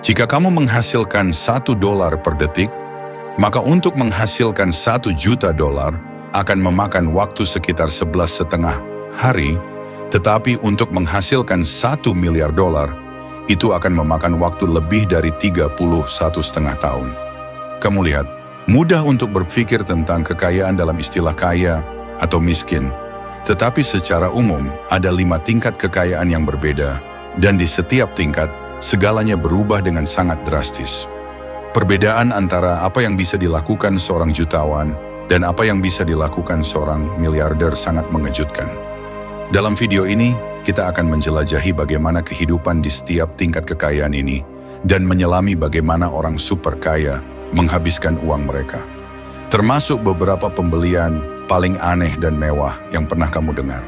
Jika kamu menghasilkan $1 per detik, maka untuk menghasilkan $1 juta akan memakan waktu sekitar 11,5 hari, tetapi untuk menghasilkan $1 miliar, itu akan memakan waktu lebih dari 31,5 tahun. Kamu lihat, mudah untuk berpikir tentang kekayaan dalam istilah kaya atau miskin, tetapi secara umum ada 5 tingkat kekayaan yang berbeda, dan di setiap tingkat, segalanya berubah dengan sangat drastis. Perbedaan antara apa yang bisa dilakukan seorang jutawan dan apa yang bisa dilakukan seorang miliarder sangat mengejutkan. Dalam video ini, kita akan menjelajahi bagaimana kehidupan di setiap tingkat kekayaan ini dan menyelami bagaimana orang super kaya menghabiskan uang mereka. Termasuk beberapa pembelian paling aneh dan mewah yang pernah kamu dengar.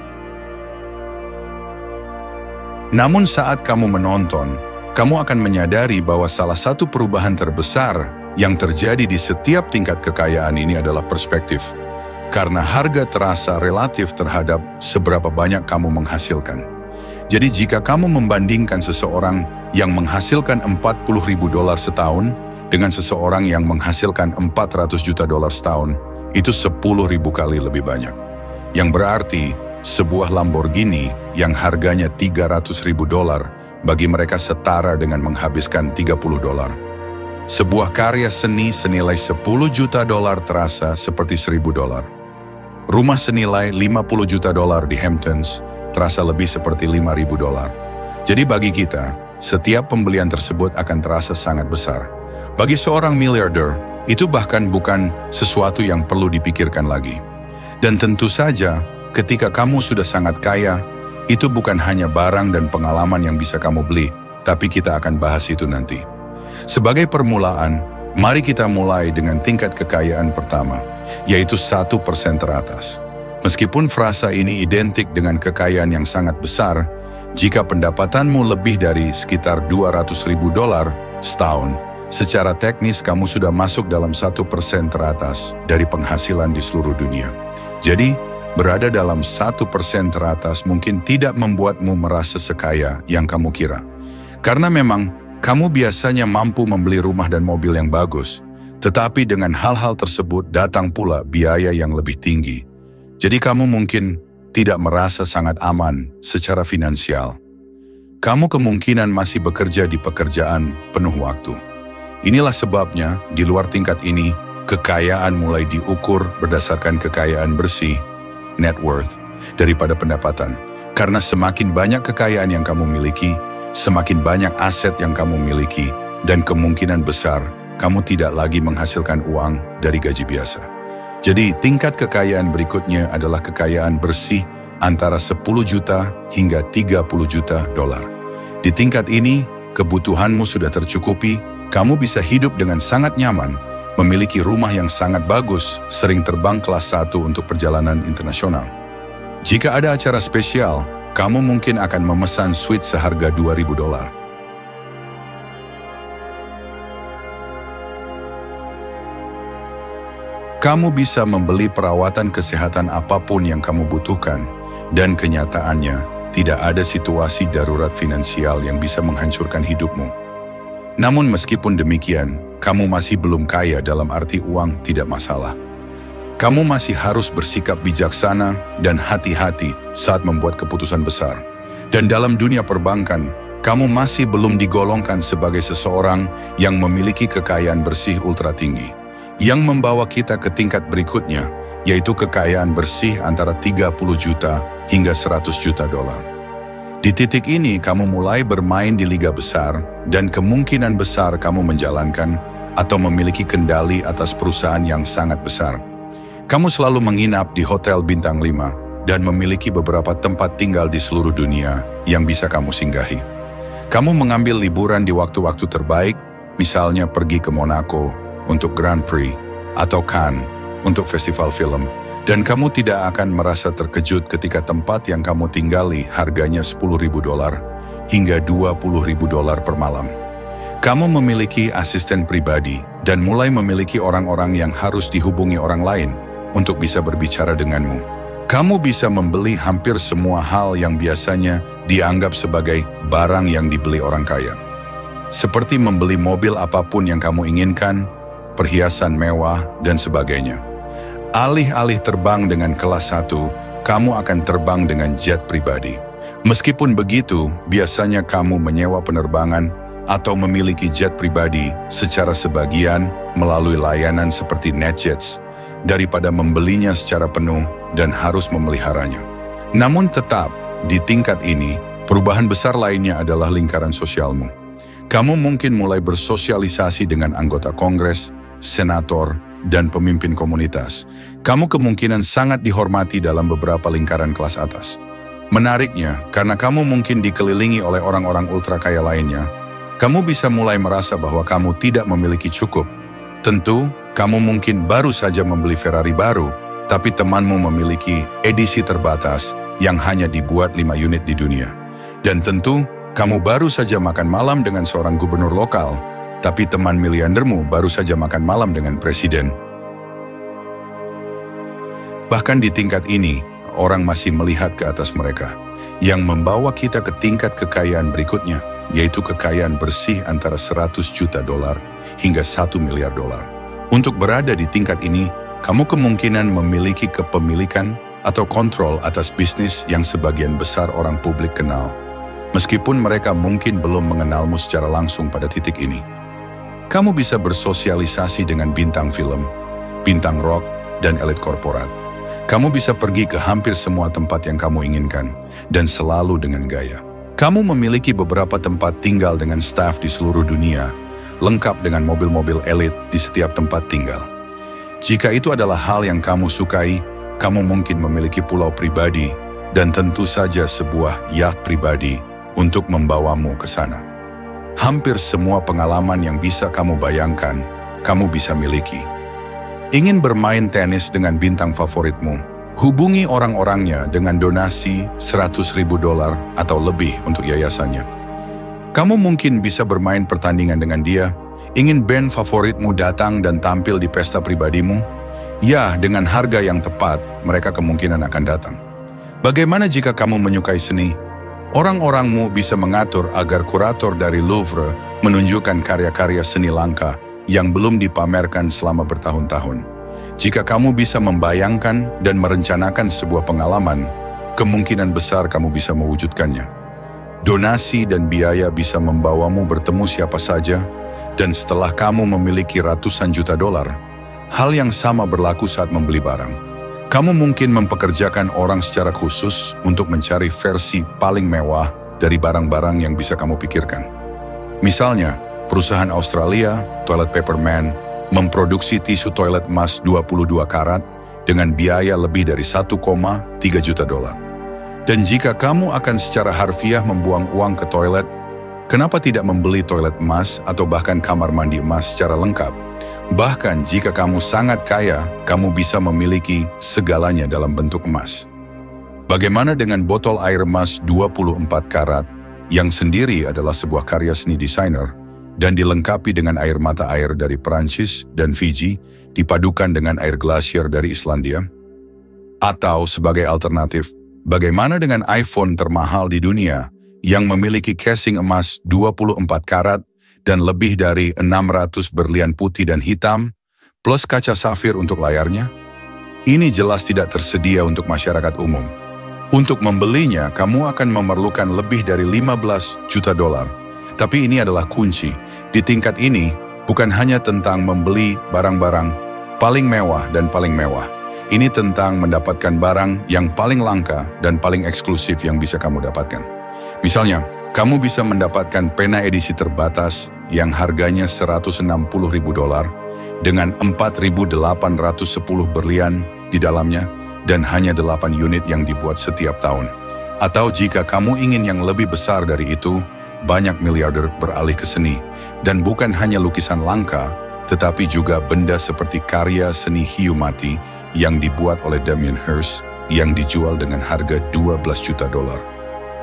Namun saat kamu menonton, kamu akan menyadari bahwa salah satu perubahan terbesar yang terjadi di setiap tingkat kekayaan ini adalah perspektif. Karena harga terasa relatif terhadap seberapa banyak kamu menghasilkan. Jadi jika kamu membandingkan seseorang yang menghasilkan $40.000 setahun dengan seseorang yang menghasilkan $400 juta setahun, itu 10.000 kali lebih banyak. Yang berarti sebuah Lamborghini yang harganya $300.000 bagi mereka setara dengan menghabiskan $30. Sebuah karya seni senilai $10 juta terasa seperti $1.000. Rumah senilai $50 juta di Hamptons terasa lebih seperti $5.000. Jadi bagi kita, setiap pembelian tersebut akan terasa sangat besar. Bagi seorang miliarder, itu bahkan bukan sesuatu yang perlu dipikirkan lagi. Dan tentu saja, ketika kamu sudah sangat kaya, itu bukan hanya barang dan pengalaman yang bisa kamu beli, tapi kita akan bahas itu nanti. Sebagai permulaan, mari kita mulai dengan tingkat kekayaan pertama, yaitu 1% teratas. Meskipun frasa ini identik dengan kekayaan yang sangat besar, jika pendapatanmu lebih dari sekitar $200.000 setahun, secara teknis kamu sudah masuk dalam 1% teratas dari penghasilan di seluruh dunia. Jadi, berada dalam 1% teratas mungkin tidak membuatmu merasa sekaya yang kamu kira. Karena memang, kamu biasanya mampu membeli rumah dan mobil yang bagus, tetapi dengan hal-hal tersebut datang pula biaya yang lebih tinggi. Jadi kamu mungkin tidak merasa sangat aman secara finansial. Kamu kemungkinan masih bekerja di pekerjaan penuh waktu. Inilah sebabnya di luar tingkat ini, kekayaan mulai diukur berdasarkan kekayaan bersih, net worth, daripada pendapatan. Karena semakin banyak kekayaan yang kamu miliki, semakin banyak aset yang kamu miliki, dan kemungkinan besar kamu tidak lagi menghasilkan uang dari gaji biasa. Jadi tingkat kekayaan berikutnya adalah kekayaan bersih antara 10 juta hingga 30 juta dolar. Di tingkat ini, kebutuhanmu sudah tercukupi, kamu bisa hidup dengan sangat nyaman, memiliki rumah yang sangat bagus, sering terbang kelas 1 untuk perjalanan internasional. Jika ada acara spesial, kamu mungkin akan memesan suite seharga $2.000. Kamu bisa membeli perawatan kesehatan apapun yang kamu butuhkan, dan kenyataannya tidak ada situasi darurat finansial yang bisa menghancurkan hidupmu. Namun meskipun demikian, kamu masih belum kaya dalam arti uang tidak masalah. Kamu masih harus bersikap bijaksana dan hati-hati saat membuat keputusan besar. Dan dalam dunia perbankan, kamu masih belum digolongkan sebagai seseorang yang memiliki kekayaan bersih ultra tinggi. Yang membawa kita ke tingkat berikutnya, yaitu kekayaan bersih antara 30 juta hingga 100 juta dolar. Di titik ini, kamu mulai bermain di liga besar, dan kemungkinan besar kamu menjalankan atau memiliki kendali atas perusahaan yang sangat besar. Kamu selalu menginap di hotel bintang 5 dan memiliki beberapa tempat tinggal di seluruh dunia yang bisa kamu singgahi. Kamu mengambil liburan di waktu-waktu terbaik, misalnya pergi ke Monaco untuk Grand Prix atau Cannes untuk festival film, dan kamu tidak akan merasa terkejut ketika tempat yang kamu tinggali harganya $10.000 hingga $20.000 per malam. Kamu memiliki asisten pribadi dan mulai memiliki orang-orang yang harus dihubungi orang lain untuk bisa berbicara denganmu. Kamu bisa membeli hampir semua hal yang biasanya dianggap sebagai barang yang dibeli orang kaya. seperti membeli mobil apapun yang kamu inginkan, perhiasan mewah, dan sebagainya. Alih-alih terbang dengan kelas 1, kamu akan terbang dengan jet pribadi. Meskipun begitu, biasanya kamu menyewa penerbangan atau memiliki jet pribadi secara sebagian melalui layanan seperti NetJets, daripada membelinya secara penuh dan harus memeliharanya. Namun tetap, di tingkat ini, perubahan besar lainnya adalah lingkaran sosialmu. Kamu mungkin mulai bersosialisasi dengan anggota kongres, senator, dan pemimpin komunitas. Kamu kemungkinan sangat dihormati dalam beberapa lingkaran kelas atas. Menariknya, karena kamu mungkin dikelilingi oleh orang-orang ultra kaya lainnya, kamu bisa mulai merasa bahwa kamu tidak memiliki cukup. Tentu, kamu mungkin baru saja membeli Ferrari baru, tapi temanmu memiliki edisi terbatas yang hanya dibuat 5 unit di dunia. Dan tentu, kamu baru saja makan malam dengan seorang gubernur lokal, tapi teman miliardermu baru saja makan malam dengan presiden. Bahkan di tingkat ini, orang masih melihat ke atas mereka, yang membawa kita ke tingkat kekayaan berikutnya, yaitu kekayaan bersih antara 100 juta dolar hingga 1 miliar dolar. Untuk berada di tingkat ini, kamu kemungkinan memiliki kepemilikan atau kontrol atas bisnis yang sebagian besar orang publik kenal, meskipun mereka mungkin belum mengenalmu secara langsung pada titik ini. Kamu bisa bersosialisasi dengan bintang film, bintang rock, dan elit korporat. Kamu bisa pergi ke hampir semua tempat yang kamu inginkan, dan selalu dengan gaya. Kamu memiliki beberapa tempat tinggal dengan staf di seluruh dunia, lengkap dengan mobil-mobil elit di setiap tempat tinggal. Jika itu adalah hal yang kamu sukai, kamu mungkin memiliki pulau pribadi dan tentu saja sebuah yacht pribadi untuk membawamu ke sana. Hampir semua pengalaman yang bisa kamu bayangkan, kamu bisa miliki. Ingin bermain tenis dengan bintang favoritmu? Hubungi orang-orangnya dengan donasi $100.000 atau lebih untuk yayasannya. Kamu mungkin bisa bermain pertandingan dengan dia. Ingin band favoritmu datang dan tampil di pesta pribadimu? Ya, dengan harga yang tepat, mereka kemungkinan akan datang. Bagaimana jika kamu menyukai seni? Orang-orangmu bisa mengatur agar kurator dari Louvre menunjukkan karya-karya seni langka yang belum dipamerkan selama bertahun-tahun. Jika kamu bisa membayangkan dan merencanakan sebuah pengalaman, kemungkinan besar kamu bisa mewujudkannya. Donasi dan biaya bisa membawamu bertemu siapa saja, dan setelah kamu memiliki ratusan juta dolar, hal yang sama berlaku saat membeli barang. Kamu mungkin mempekerjakan orang secara khusus untuk mencari versi paling mewah dari barang-barang yang bisa kamu pikirkan. Misalnya, perusahaan Australia, Toilet Paper Man, memproduksi tisu toilet emas 22 karat dengan biaya lebih dari 1,3 juta dolar. Dan jika kamu akan secara harfiah membuang uang ke toilet, kenapa tidak membeli toilet emas atau bahkan kamar mandi emas secara lengkap? Bahkan jika kamu sangat kaya, kamu bisa memiliki segalanya dalam bentuk emas. Bagaimana dengan botol air emas 24 karat yang sendiri adalah sebuah karya seni desainer dan dilengkapi dengan air mata air dari Perancis dan Fiji dipadukan dengan air glasier dari Islandia? Atau sebagai alternatif, bagaimana dengan iPhone termahal di dunia yang memiliki casing emas 24 karat dan lebih dari 600 berlian putih dan hitam, plus kaca safir untuk layarnya? Ini jelas tidak tersedia untuk masyarakat umum. Untuk membelinya, kamu akan memerlukan lebih dari 15 juta dolar. Tapi ini adalah kunci. Di tingkat ini, bukan hanya tentang membeli barang-barang paling mewah dan paling mewah. Ini tentang mendapatkan barang yang paling langka dan paling eksklusif yang bisa kamu dapatkan. Misalnya, kamu bisa mendapatkan pena edisi terbatas yang harganya $160.000 dengan 4.810 berlian di dalamnya dan hanya 8 unit yang dibuat setiap tahun. Atau jika kamu ingin yang lebih besar dari itu, banyak miliarder beralih ke seni. Dan bukan hanya lukisan langka, tetapi juga benda seperti karya seni hiu mati yang dibuat oleh Damien Hirst yang dijual dengan harga 12 juta dolar.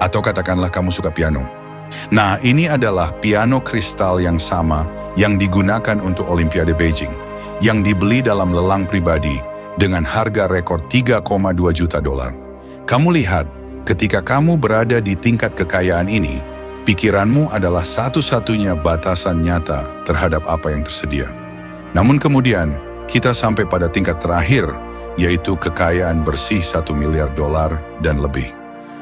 Atau katakanlah kamu suka piano. Nah, ini adalah piano kristal yang sama yang digunakan untuk Olimpiade Beijing, yang dibeli dalam lelang pribadi dengan harga rekor 3,2 juta dolar. Kamu lihat, ketika kamu berada di tingkat kekayaan ini, Pikiranmu adalah satu-satunya batasan nyata terhadap apa yang tersedia. Namun kemudian, kita sampai pada tingkat terakhir, yaitu kekayaan bersih $1 miliar dan lebih.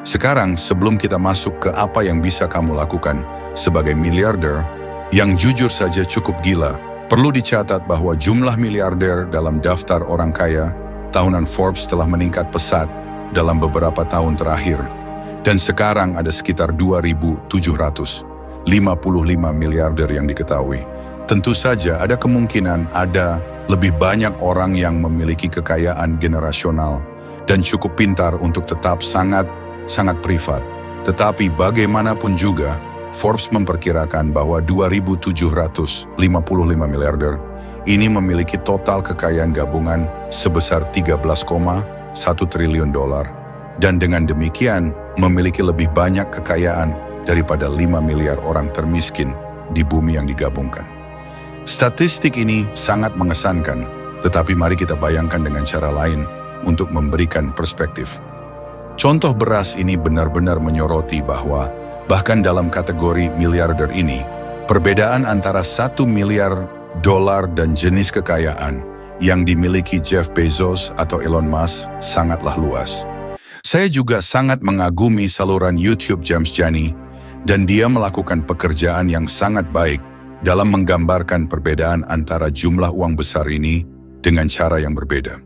Sekarang, sebelum kita masuk ke apa yang bisa kamu lakukan sebagai miliarder, yang jujur saja cukup gila, perlu dicatat bahwa jumlah miliarder dalam daftar orang kaya tahunan Forbes telah meningkat pesat dalam beberapa tahun terakhir. Dan sekarang ada sekitar 2.755 miliarder yang diketahui. Tentu saja ada kemungkinan ada lebih banyak orang yang memiliki kekayaan generasional dan cukup pintar untuk tetap sangat privat. Tetapi bagaimanapun juga, Forbes memperkirakan bahwa 2.755 miliarder ini memiliki total kekayaan gabungan sebesar $13,1 triliun dan dengan demikian memiliki lebih banyak kekayaan daripada 5 miliar orang termiskin di bumi yang digabungkan. Statistik ini sangat mengesankan, tetapi mari kita bayangkan dengan cara lain untuk memberikan perspektif. Contoh beras ini benar-benar menyoroti bahwa bahkan dalam kategori miliarder ini, perbedaan antara $1 miliar dan jenis kekayaan yang dimiliki Jeff Bezos atau Elon Musk sangatlah luas. Saya juga sangat mengagumi saluran YouTube James Jani, dan dia melakukan pekerjaan yang sangat baik dalam menggambarkan perbedaan antara jumlah uang besar ini dengan cara yang berbeda.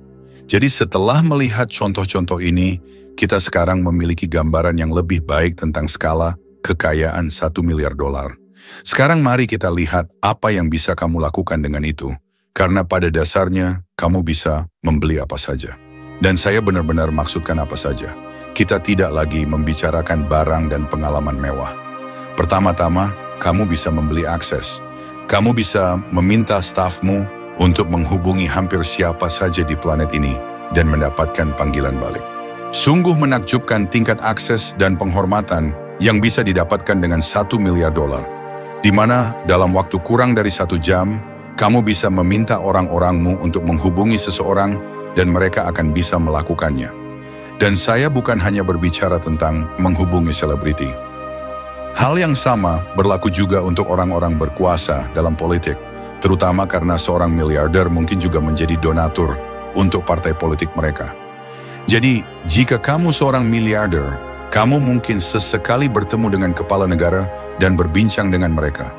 Jadi setelah melihat contoh-contoh ini, kita sekarang memiliki gambaran yang lebih baik tentang skala kekayaan $1 miliar. Sekarang mari kita lihat apa yang bisa kamu lakukan dengan itu. Karena pada dasarnya, kamu bisa membeli apa saja. Dan saya benar-benar maksudkan apa saja. Kita tidak lagi membicarakan barang dan pengalaman mewah. Pertama-tama, kamu bisa membeli akses. Kamu bisa meminta stafmu untuk menghubungi hampir siapa saja di planet ini dan mendapatkan panggilan balik. Sungguh menakjubkan tingkat akses dan penghormatan yang bisa didapatkan dengan $1 miliar. Di mana dalam waktu kurang dari 1 jam, kamu bisa meminta orang-orangmu untuk menghubungi seseorang dan mereka akan bisa melakukannya. Dan saya bukan hanya berbicara tentang menghubungi selebriti. Hal yang sama berlaku juga untuk orang-orang berkuasa dalam politik, terutama karena seorang miliarder mungkin juga menjadi donatur untuk partai politik mereka. Jadi, jika kamu seorang miliarder, kamu mungkin sesekali bertemu dengan kepala negara dan berbincang dengan mereka.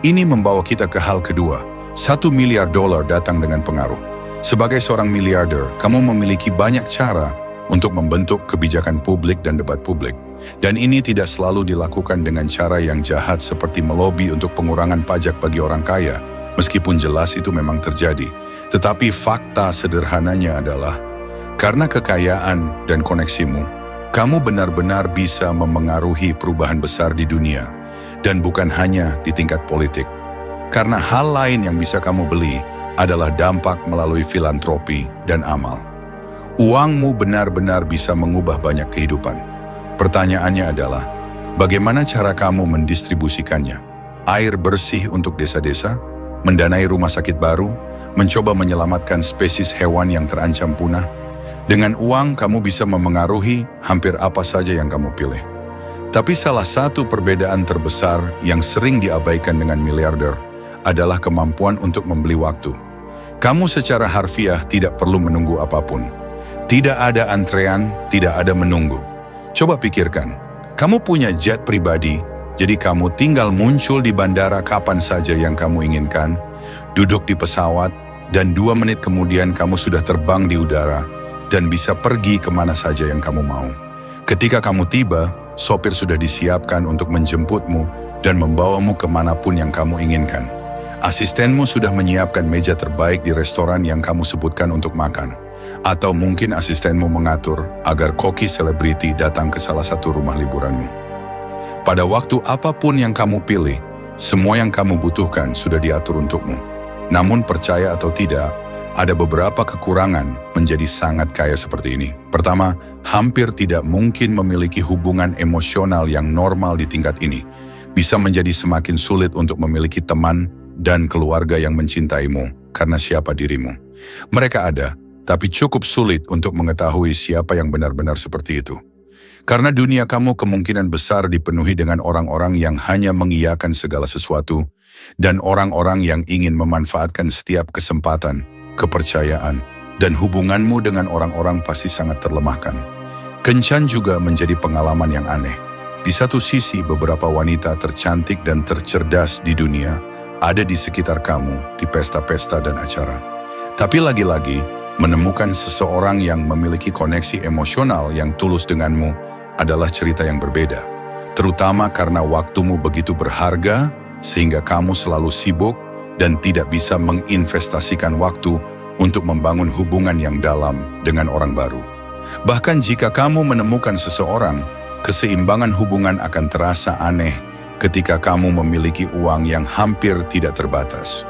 Ini membawa kita ke hal kedua, $1 miliar datang dengan pengaruh. Sebagai seorang miliarder, kamu memiliki banyak cara untuk membentuk kebijakan publik dan debat publik. Dan ini tidak selalu dilakukan dengan cara yang jahat seperti melobi untuk pengurangan pajak bagi orang kaya, meskipun jelas itu memang terjadi. Tetapi fakta sederhananya adalah, karena kekayaan dan koneksimu, kamu benar-benar bisa memengaruhi perubahan besar di dunia, dan bukan hanya di tingkat politik. Karena hal lain yang bisa kamu beli adalah dampak melalui filantropi dan amal. Uangmu benar-benar bisa mengubah banyak kehidupan. Pertanyaannya adalah, bagaimana cara kamu mendistribusikannya? Air bersih untuk desa-desa, mendanai rumah sakit baru, mencoba menyelamatkan spesies hewan yang terancam punah. Dengan uang, kamu bisa memengaruhi hampir apa saja yang kamu pilih. Tapi salah satu perbedaan terbesar yang sering diabaikan dengan miliarder adalah kemampuan untuk membeli waktu. Kamu secara harfiah tidak perlu menunggu apapun. Tidak ada antrean, tidak ada menunggu. Coba pikirkan, kamu punya jet pribadi, jadi kamu tinggal muncul di bandara kapan saja yang kamu inginkan, duduk di pesawat, dan 2 menit kemudian kamu sudah terbang di udara, dan bisa pergi kemana saja yang kamu mau. Ketika kamu tiba, sopir sudah disiapkan untuk menjemputmu dan membawamu kemanapun yang kamu inginkan. Asistenmu sudah menyiapkan meja terbaik di restoran yang kamu sebutkan untuk makan. Atau mungkin asistenmu mengatur agar koki selebriti datang ke salah satu rumah liburanmu. Pada waktu apapun yang kamu pilih, semua yang kamu butuhkan sudah diatur untukmu. Namun percaya atau tidak, ada beberapa kekurangan menjadi sangat kaya seperti ini. Pertama, hampir tidak mungkin memiliki hubungan emosional yang normal di tingkat ini. Bisa menjadi semakin sulit untuk memiliki teman dan keluarga yang mencintaimu karena siapa dirimu. Mereka ada, tapi cukup sulit untuk mengetahui siapa yang benar-benar seperti itu. Karena dunia kamu kemungkinan besar dipenuhi dengan orang-orang yang hanya mengiyakan segala sesuatu dan orang-orang yang ingin memanfaatkan setiap kesempatan, kepercayaan, dan hubunganmu dengan orang-orang pasti sangat terlemahkan. Kencan juga menjadi pengalaman yang aneh. Di satu sisi, beberapa wanita tercantik dan tercerdas di dunia ada di sekitar kamu, di pesta-pesta dan acara. Tapi lagi-lagi, menemukan seseorang yang memiliki koneksi emosional yang tulus denganmu adalah cerita yang berbeda. Terutama karena waktumu begitu berharga, sehingga kamu selalu sibuk dan tidak bisa menginvestasikan waktu untuk membangun hubungan yang dalam dengan orang baru. Bahkan jika kamu menemukan seseorang, keseimbangan hubungan akan terasa aneh ketika kamu memiliki uang yang hampir tidak terbatas.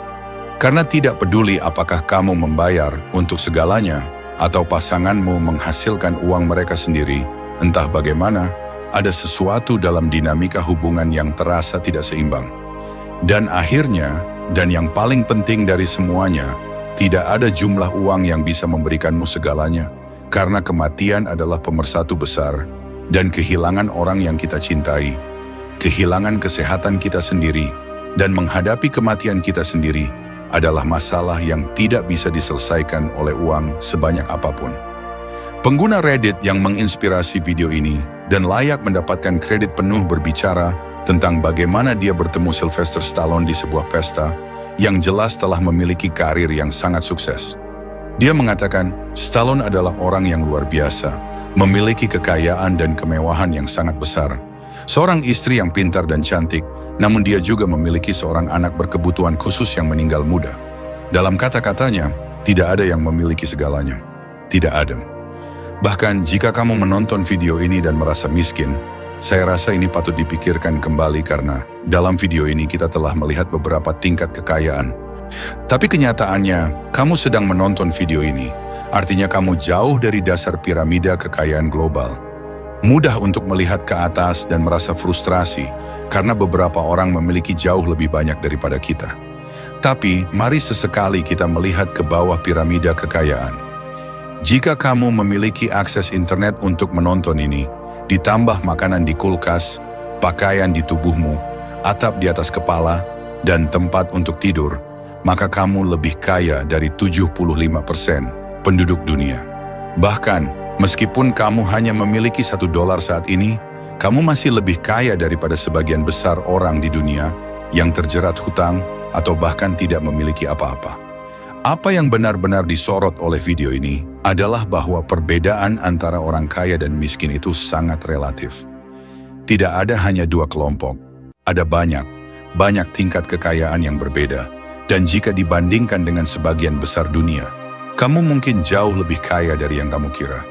Karena tidak peduli apakah kamu membayar untuk segalanya atau pasanganmu menghasilkan uang mereka sendiri, entah bagaimana, ada sesuatu dalam dinamika hubungan yang terasa tidak seimbang. Dan akhirnya, dan yang paling penting dari semuanya, tidak ada jumlah uang yang bisa memberikanmu segalanya, karena kematian adalah pemersatu besar, dan kehilangan orang yang kita cintai, kehilangan kesehatan kita sendiri, dan menghadapi kematian kita sendiri adalah masalah yang tidak bisa diselesaikan oleh uang sebanyak apapun. Pengguna Reddit yang menginspirasi video ini dan layak mendapatkan kredit penuh berbicara tentang bagaimana dia bertemu Sylvester Stallone di sebuah pesta yang jelas telah memiliki karir yang sangat sukses. Dia mengatakan, Stallone adalah orang yang luar biasa, memiliki kekayaan dan kemewahan yang sangat besar. Seorang istri yang pintar dan cantik, namun dia juga memiliki seorang anak berkebutuhan khusus yang meninggal muda. Dalam kata-katanya, tidak ada yang memiliki segalanya. Tidak ada. Bahkan jika kamu menonton video ini dan merasa miskin, saya rasa ini patut dipikirkan kembali karena dalam video ini kita telah melihat beberapa tingkat kekayaan. Tapi kenyataannya, kamu sedang menonton video ini, artinya kamu jauh dari dasar piramida kekayaan global. Mudah untuk melihat ke atas dan merasa frustrasi karena beberapa orang memiliki jauh lebih banyak daripada kita. Tapi mari sesekali kita melihat ke bawah piramida kekayaan. Jika kamu memiliki akses internet untuk menonton ini, ditambah makanan di kulkas, pakaian di tubuhmu, atap di atas kepala, dan tempat untuk tidur, maka kamu lebih kaya dari 75% penduduk dunia. Bahkan, meskipun kamu hanya memiliki $1 saat ini, kamu masih lebih kaya daripada sebagian besar orang di dunia yang terjerat hutang atau bahkan tidak memiliki apa-apa. Apa yang benar-benar disorot oleh video ini adalah bahwa perbedaan antara orang kaya dan miskin itu sangat relatif. Tidak ada hanya dua kelompok, ada banyak tingkat kekayaan yang berbeda, dan jika dibandingkan dengan sebagian besar dunia, kamu mungkin jauh lebih kaya dari yang kamu kira.